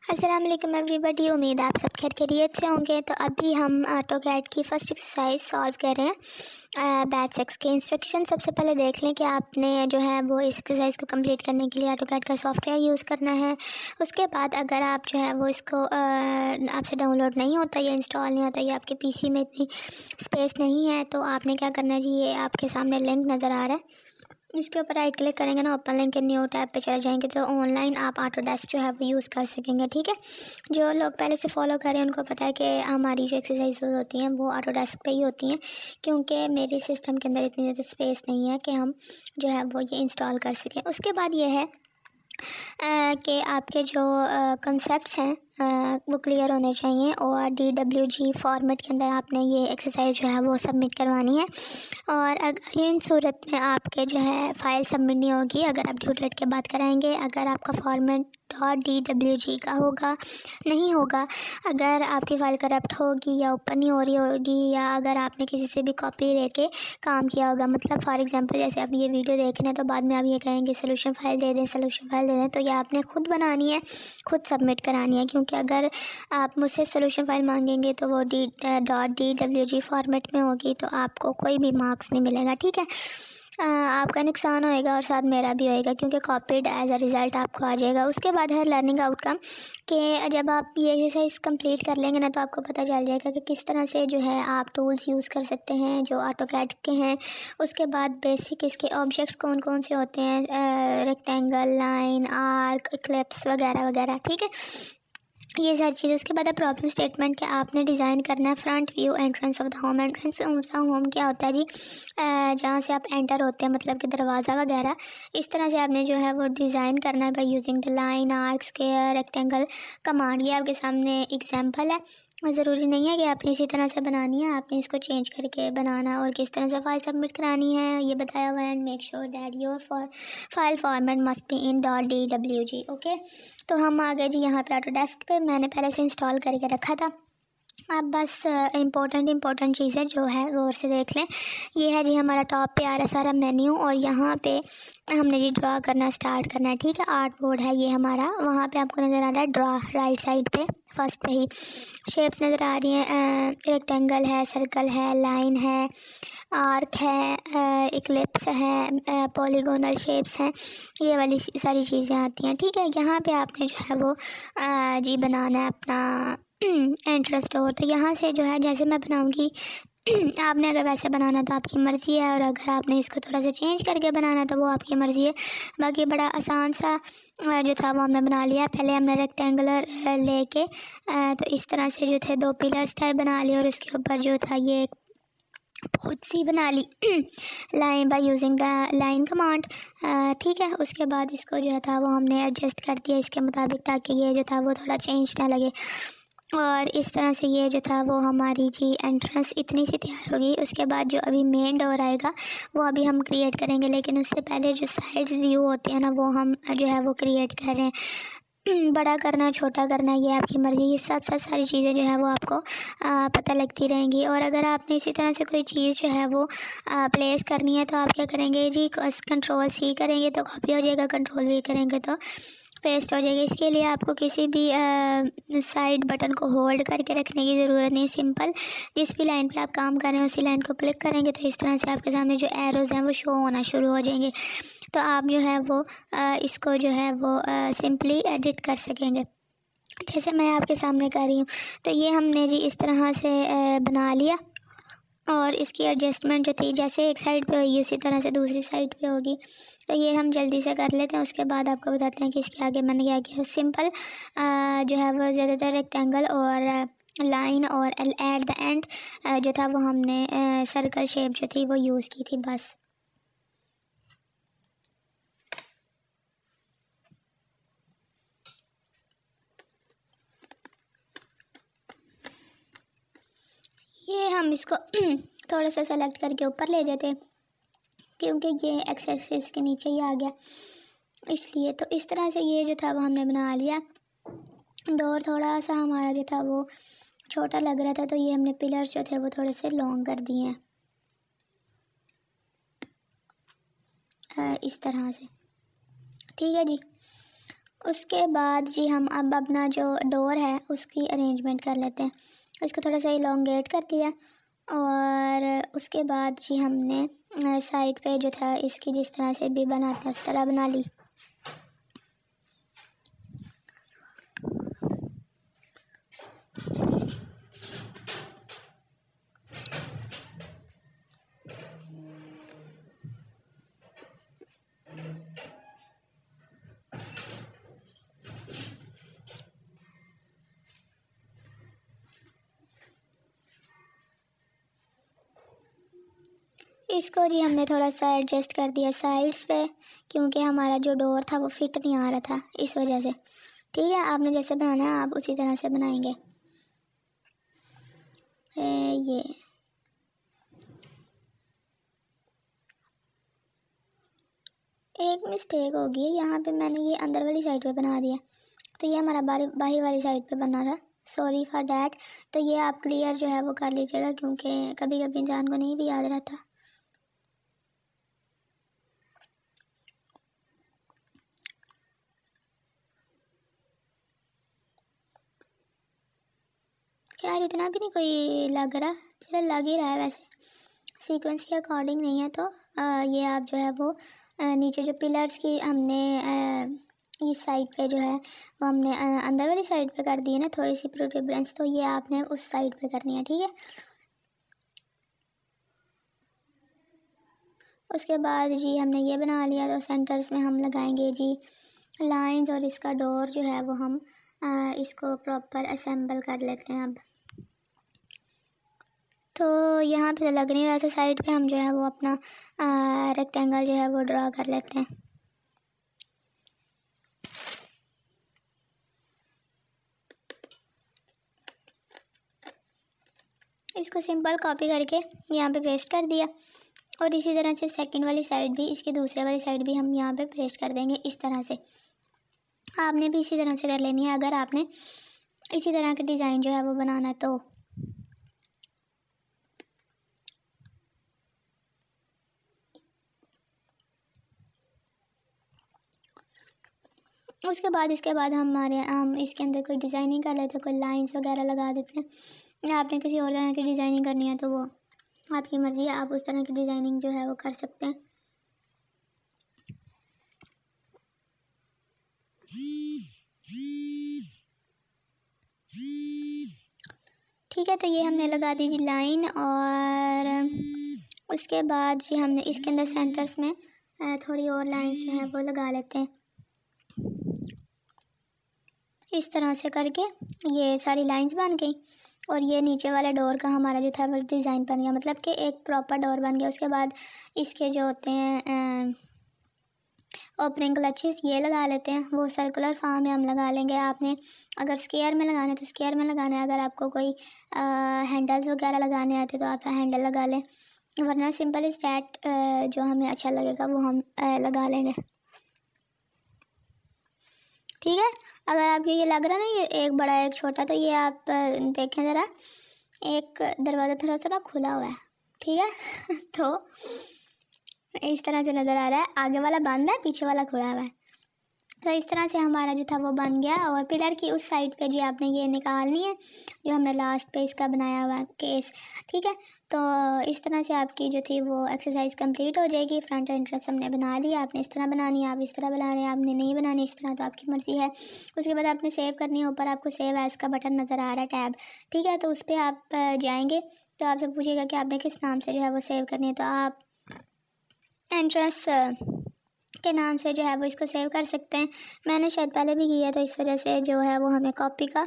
अस्सलाम वालेकुम एवरीबॉडी। उम्मीद आप सब खैरियत से होंगे। तो अभी हम ऑटोकैड की फर्स्ट एक्सरसाइज सॉल्व कर रहे हैं। बैच एक्स के इंस्ट्रक्शन सबसे पहले देख लें कि आपने जो है वो इस एक्सरसाइज को कंप्लीट करने के लिए ऑटोकैड का सॉफ्टवेयर यूज़ करना है। उसके बाद अगर आप जो है वो इसको आपसे डाउनलोड नहीं होता या इंस्टॉल नहीं होता या आपके पीसी में इतनी स्पेस नहीं है तो आपने क्या करना है जी, ये आपके सामने लिंक नज़र आ रहा है, इसके ऊपर राइट क्लिक करेंगे ना, ओपन लिंक के न्यू टैब पे चले जाएंगे तो ऑनलाइन आप ऑटोडेस्क जो है वो यूज़ कर सकेंगे। ठीक है, जो लोग पहले से फॉलो करें उनको पता है कि हमारी जो एक्सरसाइज होती हैं वो ऑटोडेस्क पे ही होती हैं, क्योंकि मेरे सिस्टम के अंदर इतनी ज़्यादा स्पेस नहीं है कि हम जो है वो ये इंस्टॉल कर सकें। उसके बाद ये है कि आपके जो कंसेप्ट हैं वो क्लियर होने चाहिए और DWG फॉर्मेट के अंदर आपने ये एक्सरसाइज जो है वो सबमिट करवानी है। और अगर इन सूरत में आपके जो है फ़ाइल सबमिट नहीं होगी, अगर आप ड्यू डेट के बाद कराएंगे, अगर आपका फॉर्मेट .DWG का होगा नहीं होगा, अगर आपकी फ़ाइल करप्ट होगी या ओपन नहीं हो रही होगी, या अगर आपने किसी से भी कॉपी लेके काम किया होगा, मतलब फॉर एग्जांपल जैसे आप ये वीडियो देख रहे हैं तो बाद में आप ये कहेंगे सोल्यूशन फाइल दे दें, सोल्यूशन फाइल दे दें, तो ये आपने खुद बनानी है, खुद सबमिट करानी है। क्योंकि अगर आप मुझसे सोल्यूशन फाइल मांगेंगे तो वो .DWG फॉर्मेट में होगी तो आपको कोई भी मार्क्स नहीं मिलेगा। ठीक है, आपका नुकसान होएगा और साथ मेरा भी होएगा, क्योंकि कॉपीड एज अ रिज़ल्ट आपको आ जाएगा। उसके बाद है लर्निंग आउटकम, कि जब आप ये एक्सरसाइज कंप्लीट कर लेंगे ना तो आपको पता चल जाएगा कि किस तरह से जो है आप टूल्स यूज़ कर सकते हैं जो ऑटोकैड के हैं। उसके बाद बेसिक इसके ऑब्जेक्ट्स कौन कौन से होते हैं, रेक्टेंगल, लाइन, आर्क, इक्लिप्स वगैरह वगैरह। ठीक है, ये सारी चीज़ें। उसके बाद है प्रॉब्लम स्टेटमेंट, के आपने डिज़ाइन करना है front view entrance of the home. Entrance of the home क्या होता है जी, जहाँ से आप एंटर होते हैं, मतलब कि दरवाज़ा वगैरह। इस तरह से आपने जो है वो डिज़ाइन करना है bye using the line, arc, square, rectangle command. ये आपके सामने एग्जांपल है, ज़रूरी नहीं है कि आपने इसी तरह से बनानी है, आपने इसको चेंज करके बनाना और किस तरह से फाइल सबमिट करानी है ये बताया हुआ है। And make sure that your file format must be in .DWG। Okay, तो हम आ गए जी यहाँ पे ऑटोडेस्क पे, मैंने पहले से इंस्टॉल करके रखा था। अब बस इम्पोर्टेंट चीज़ें जो है गौर से देख लें। ये है जी हमारा टॉप पे आ रहा सारा मेन्यू, और यहाँ पे हमने जी ड्रा करना स्टार्ट करना है। ठीक है, आर्ट बोर्ड है ये हमारा, वहाँ पे आपको नज़र आ रहा है ड्रा, राइट साइड पे फर्स्ट पे ही शेप्स नज़र आ रही हैं। रेक्टेंगल है, सर्कल है, लाइन है, आर्क है, इक्लिप्स है, पॉलीगोनल शेप्स हैं, ये वाली सारी चीज़ें आती हैं। ठीक है, यहाँ पे आपने जो है वो जी बनाना है अपना एंट्रेंस डोर। तो यहाँ से जो है जैसे मैं बनाऊँगी आपने अगर वैसे बनाना तो आपकी मर्ज़ी है, और अगर आपने इसको थोड़ा सा चेंज करके बनाना तो वो आपकी मर्ज़ी है। बाकी बड़ा आसान सा जो था वो हमने बना लिया। पहले हमने रेक्टेंगुलर लेके तो इस तरह से जो थे दो पिलर्स टाइप बना लिए, और उसके ऊपर जो था ये बहुत सी बना ली line by using the line command. ठीक है, उसके बाद इसको जो था वो हमने एडजस्ट कर दिया इसके मुताबिक, ताकि ये जो था वो थोड़ा चेंज ना लगे। और इस तरह से ये जो था वो हमारी जी एंट्रेंस इतनी सी तैयार होगी। उसके बाद जो अभी मेन डोर आएगा वो अभी हम क्रिएट करेंगे, लेकिन उससे पहले जो साइड व्यू होते हैं ना वो हम जो है वो क्रिएट कर रहे हैं। बड़ा करना, छोटा करना, ये आपकी मर्ज़ी। ये साथ सारी चीज़ें जो है वो आपको पता लगती रहेंगी। और अगर आपने इसी तरह से कोई चीज़ जो है वो प्लेस करनी है तो आप क्या करेंगे जी, कंट्रोल C करेंगे तो कॉपी हो जाएगा, कंट्रोल V करेंगे तो पेस्ट हो जाएगा। इसके लिए आपको किसी भी साइड बटन को होल्ड करके रखने की ज़रूरत नहीं। सिंपल जिस भी लाइन पे आप काम कर रहे हैं उसी लाइन को क्लिक करेंगे तो इस तरह से आपके सामने जो एरोज़ हैं वो शो होना शुरू हो जाएंगे। तो आप जो है वो इसको जो है वो सिंपली एडिट कर सकेंगे, जैसे मैं आपके सामने कर रही हूँ। तो ये हमने जी इस तरह से बना लिया, और इसकी एडजस्टमेंट जो थी जैसे एक साइड पे होगी उसी तरह से दूसरी साइड पे होगी। तो ये हम जल्दी से कर लेते हैं, उसके बाद आपको बताते हैं कि इसके आगे मैंने क्या किया। सिंपल जो है वो ज़्यादातर रेक्टेंगल और लाइन और एट द एंड जो था वो हमने सर्कल शेप जो थी वो यूज़ की थी बस। ये हम इसको थोड़ा सा सेलेक्ट करके ऊपर ले जाते हैं, क्योंकि ये एक्सेस इसके नीचे ही आ गया इसलिए। तो इस तरह से ये जो था वो हमने बना लिया। डोर थोड़ा सा हमारा जो था वो छोटा लग रहा था, तो ये हमने पिलर्स जो थे वो थोड़े से लॉन्ग कर दिए हैं इस तरह से। ठीक है जी, उसके बाद जी हम अब अपना जो डोर है उसकी अरेंजमेंट कर लेते हैं। इसको थोड़ा सा इलोंगेट कर दिया और उसके बाद जी हमने साइड पे जो था इसकी जिस तरह से भी बनाते हैं उस तरह बना ली। इसको जी हमने थोड़ा सा एडजस्ट कर दिया साइड्स पे, क्योंकि हमारा जो डोर था वो फिट नहीं आ रहा था इस वजह से। ठीक है, आपने जैसे बनाना है आप उसी तरह से बनाएंगे। ये एक मिस्टेक होगी, यहाँ पे मैंने ये अंदर वाली साइड पे बना दिया, तो ये हमारा बाहर वाली साइड पे बनना था। Sorry for that. तो ये आप क्लियर जो है वो कर लीजिएगा, क्योंकि कभी कभी इंसान को नहीं भी याद रहता। यार इतना भी नहीं कोई लग रहा, चलो लग ही रहा है वैसे, सीक्वेंस के अकॉर्डिंग नहीं है। तो ये आप जो है वो नीचे जो पिलर्स की हमने इस साइड पे जो है वो हमने अंदर वाली साइड पे कर दी है ना थोड़ी सी प्रोट्यूबरेंस, तो ये आपने उस साइड पे करनी है। ठीक है, उसके बाद जी हमने ये बना लिया, तो सेंटर्स में हम लगाएंगे जी लाइंस, और इसका डोर जो है वो हम इसको प्रॉपर असेंबल कर लेते हैं अब। तो यहाँ पे लग नहीं रहा था, साइड पे हम जो है वो अपना रेक्टेंगल जो है वो ड्रा कर लेते हैं। इसको सिंपल कॉपी करके यहाँ पे पेस्ट कर दिया, और इसी तरह से सेकंड वाली साइड भी, इसके दूसरे वाली साइड भी हम यहाँ पे पेस्ट कर देंगे। इस तरह से आपने भी इसी तरह से कर लेनी है अगर आपने इसी तरह का डिज़ाइन जो है वो बनाना है तो। उसके बाद हम इसके अंदर कोई डिज़ाइनिंग कर लेते हैं, कोई लाइंस वगैरह लगा देते हैं, या आपने किसी और तरह की डिज़ाइनिंग करनी है तो वो आपकी मर्ज़ी है, आप उस तरह की डिज़ाइनिंग जो है वो कर सकते हैं। ठीक है, तो ये हमने लगा दी जी लाइन, और उसके बाद जी हमने इसके अंदर सेंटर्स में थोड़ी और लाइंस जो है वो लगा लेते हैं। इस तरह से करके ये सारी लाइंस बन गई, और ये नीचे वाले डोर का हमारा जो था वो डिज़ाइन बन गया, मतलब कि एक प्रॉपर डोर बन गया। उसके बाद इसके जो होते हैं ओपनिंग क्लचेस ये लगा लेते हैं, वो सर्कुलर फॉर्म में हम लगा लेंगे। आपने अगर स्क्वायर में लगाना है तो स्क्वायर में लगाना है, अगर आपको कोई हैंडल्स वगैरह लगाने आते तो आप हैंडल लगा लें, वरना सिंपल स्टैट जो हमें अच्छा लगेगा वो हम लगा लेंगे। ठीक है, अगर आपको ये लग रहा है ना ये एक बड़ा एक छोटा, तो ये आप देखें ज़रा, एक दरवाज़ा थोड़ा सा ना खुला हुआ है। ठीक है तो इस तरह से नज़र आ रहा है, आगे वाला बंद है पीछे वाला खुला हुआ है। तो इस तरह से हमारा जो था वो बन गया, और पिलर की उस साइड पे जी आपने ये निकालनी है जो हमने लास्ट पे इसका बनाया हुआ है केस। ठीक है, तो इस तरह से आपकी जो थी वो एक्सरसाइज कंप्लीट हो जाएगी। फ्रंट एंट्रेंस हमने बना लिया, आपने इस तरह बनानी है, आप इस तरह बना रहे हैं, आपने नहीं बनानी इस तरह तो आपकी मर्ज़ी है। उसके बाद आपने सेव करनी है, ऊपर आपको सेव एज़ का बटन नज़र आ रहा है टैब। ठीक है, तो उस पर आप जाएंगे तो आपसे पूछेगा कि आपने किस नाम से जो है वो सेव करनी है, तो आप एंट्रेंस के नाम से जो है वो इसको सेव कर सकते हैं। मैंने शायद पहले भी किया, तो इस वजह से जो है वो हमें कॉपी का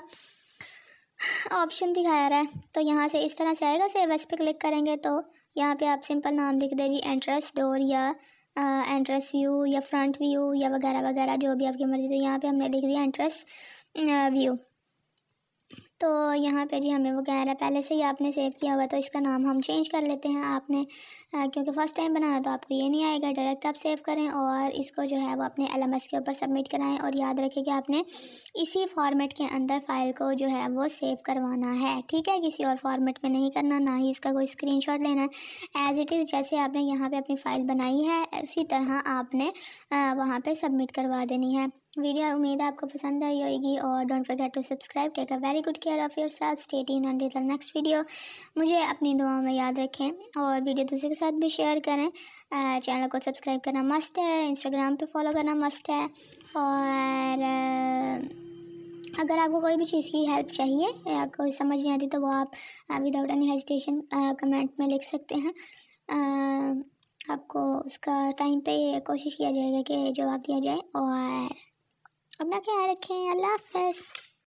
ऑप्शन दिखाया रहा है। तो यहाँ से इस तरह से आएगा, सेव एज पे क्लिक करेंगे तो यहाँ पे आप सिंपल नाम लिख दीजिए, एंट्रेंस डोर या एंट्रेंस व्यू या फ्रंट व्यू या वगैरह वगैरह जो भी आपकी मर्ज़ी। तो यहाँ पे हमने लिख दिया एंट्रेंस व्यू। तो यहाँ पे जी हमें वो कह रहा है पहले से ही आपने सेव किया हुआ, तो इसका नाम हम चेंज कर लेते हैं। आपने क्योंकि फ़र्स्ट टाइम बनाया तो आपको ये नहीं आएगा, डायरेक्ट आप सेव करें और इसको जो है वो अपने LMS के ऊपर सबमिट कराएं, और याद रखें कि आपने इसी फॉर्मेट के अंदर फ़ाइल को जो है वो सेव करवाना है। ठीक है, किसी और फॉर्मेट में नहीं करना, ना ही इसका कोई स्क्रीनशॉट लेना है। एज इट इज़ जैसे आपने यहाँ पर अपनी फ़ाइल बनाई है उसी तरह आपने वहाँ पर सबमिट करवा देनी है। वीडियो उम्मीद है आपको पसंद आई होगी और don't forget to subscribe. Take a very good care of yourself, stay tuned until the next video. मुझे अपनी दुआओं में याद रखें और वीडियो दूसरे के साथ भी शेयर करें। चैनल को सब्सक्राइब करना मस्ट है, इंस्टाग्राम पे फॉलो करना मस्ट है। और अगर आपको कोई भी चीज़ की हेल्प चाहिए या कोई समझ नहीं आती तो वो आप विदाउट एनी हेजिटेशन कमेंट में लिख सकते हैं। आपको उसका टाइम पे कोशिश किया जाएगा कि जवाब दिया जाए। और अपना ख्याल रखें। अल्लाह हाफ़िज़।